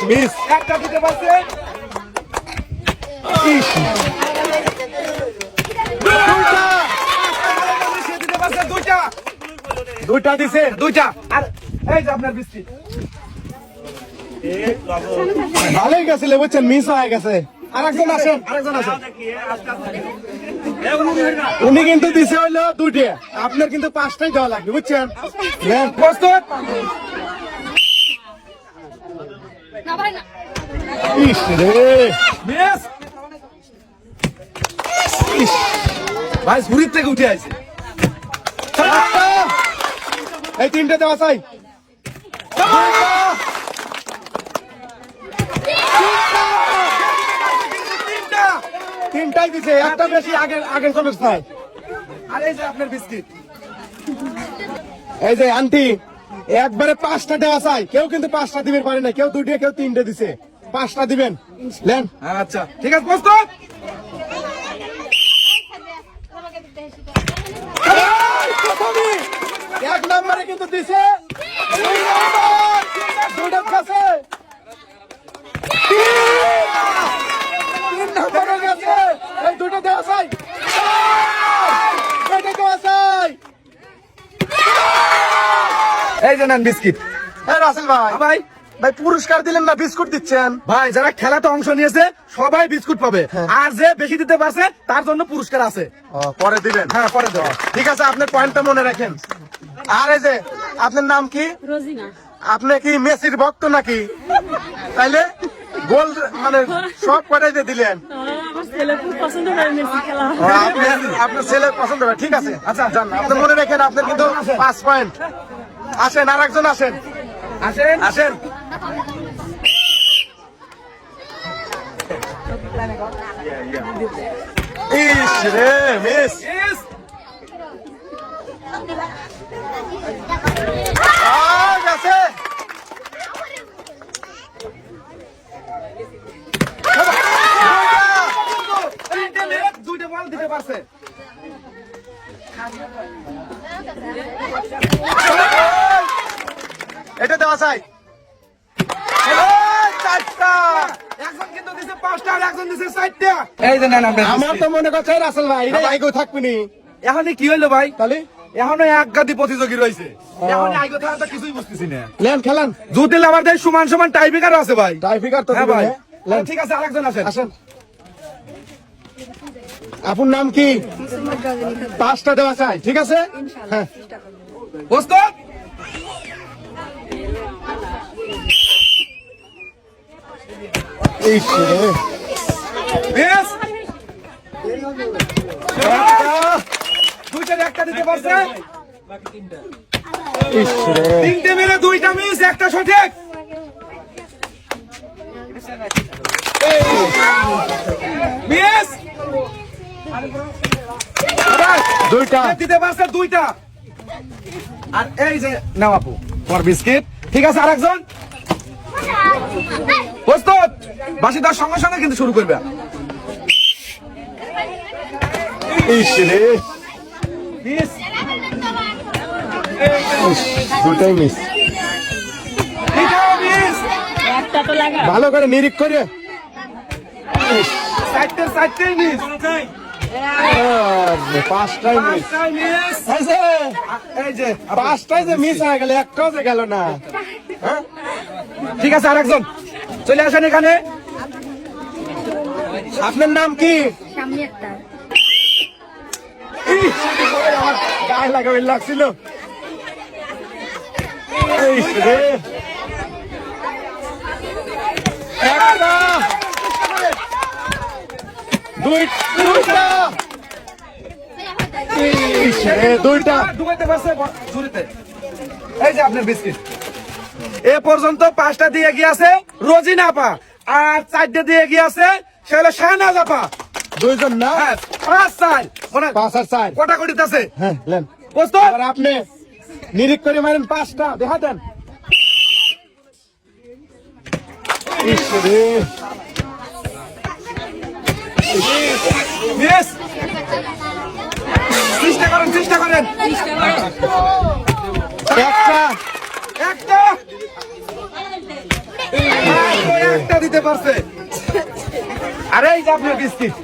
Miss একটা দিতে পারছে দুইটা দিছে দুইটা আর এই যে আপনার বিস্কিট ভালোই গেছিল বুঝছেন মিস হয়ে গেছে আরেকজন আসেন উনি কিন্তু দিছে হইলো দুইটা আপনার কিন্তু পাঁচটাই দেওয়া লাগবে বুঝছেন নেন। প্রস্তুত ইস রে মিস ভাই ঝুড়ির থেকে উঠে আছে এই তিনটে দেওয়া চাই তিনটাই দিছে একটা বেশি আগের চল্লিশ নাই আর এই যে আপনার বিস্কিট এই যে আন্টি একবারে পাঁচটা দেওয়া চাই কেউ কিন্তু পাঁচটা দিবেন পারে না কেউ দুইটা কেউ তিনটে দিছে পাঁচটা দিবেন লেন আচ্ছা ঠিক আছে প্রস্তুত এক নম্বরে কিন্তু দিছে দুইটার কাছে তিন নম্বরে গেছে এই দুটো দেওয়া চাই দুইটা দেওয়া চাই এই যে নেন বিস্কিট হ্যাঁ রাসেল ভাই ভাই ভাই পুরস্কার দিলেন না বিস্কুট দিচ্ছেন ভাই যারা খেলাতে অংশ নিয়েছে সবাই বিস্কুট পাবে আর যে বেশি দিতে পারছে তার জন্য পুরস্কার আছে পরে দিবেন হ্যাঁ পরে দেবো ঠিক আছে আপনার পয়েন্টটা মনে রাখেন আর এই যে আপনার নাম কি রোজিনা আপনি কি মেসির ভক্ত নাকি তাইলে গোল মানে সব কটাই দিয়ে দিলেন আমার ছেলে খুব পছন্দ করে মেসি খেলা আপনার ছেলে পছন্দ করে ঠিক আছে আচ্ছা যান আপনি মনে রাখেন আপনার কিন্তু 5 পয়েন্ট আসেন আর একজন আসেন আসেন আসেন ইস রে মিস Yes! গেছে দুইটা বল দিতে পারছে এটা দেওয়া চাই চারটা একজন কিন্তু দিছে পাঁচটা আর একজন দিছে চারটা এই যে নেন আপনার আমার তো মনে করছে রাসেল ভাই এটা আইগো থাকবেনি এখন কি হইলো ভাই তাহলে এখনো এক গাদি প্রতিযোগী রয়েছে এখন আইগো থাকা তো কিছুই বুঝতেছি না লেন খেলেন যদি লাভার দেয় সমান সমান টাইব্রেকারও আছে ভাই টাইফিকার তো হ্যাঁ দিবেন, ভাই হ্যাঁ? লেন ঠিক আছে আরেকজন আসেন আসেন আপনার নাম কি পাঁচটা দেওয়া চাই ঠিক আছে হ্যাঁ প্রস্তুত ইস রে বেশ একটা, দুইটার একটা দিতে পারছে ইস রে তিনটে মেরে দুইটা মিস একটা সঠিক মিস দুইটা দিতে পারছে দুইটা আর এই যে নাও আপু তোমার বিস্কিট ঠিক আছে আরেকজন প্রস্তুত বাসি তার সঙ্গে সঙ্গে কিন্তু শুরু করবে ইস রে মিস দুটাই মিস এটাও মিস একটা তো লাগা ভালো করে নিরিখ করে চারটে মিস পাঁচটাই মিস পাঁচটায় মিস এই যে পাঁচটাই যে মিস হয়ে গেল একটাও যে গেল না ঠিক আছে আরেকজন চলে আসেন এখানে আপনার নাম কি সামনে একটা ইস, আমার গায়ে লাগাবে লাগছিল ইস রে একটা দুইটা ইস রে দুইটা ডুবাইতে পারছে ঝুড়িতে এই যে আপনার বিস্কিট এ পর্যন্ত পাঁচটা দিয়ে গিয়েছে রোজিনা আপা আর চারটে দিয়ে গিয়েছে সে হলো শাহনাজ আপা দুইজন না হ্যাঁ, পাঁচ চার মানে পাঁচ আর চার কটা কটিতেছে হ্যাঁ লেন প্রস্তুত এবার আপনি নিরিখ করে মারেন পাঁচটা দেখা দেন ইস রে মিস চেষ্টা করেন একটা একটা দিতে পারছে। আরে এই যে আপনার বিস্কিট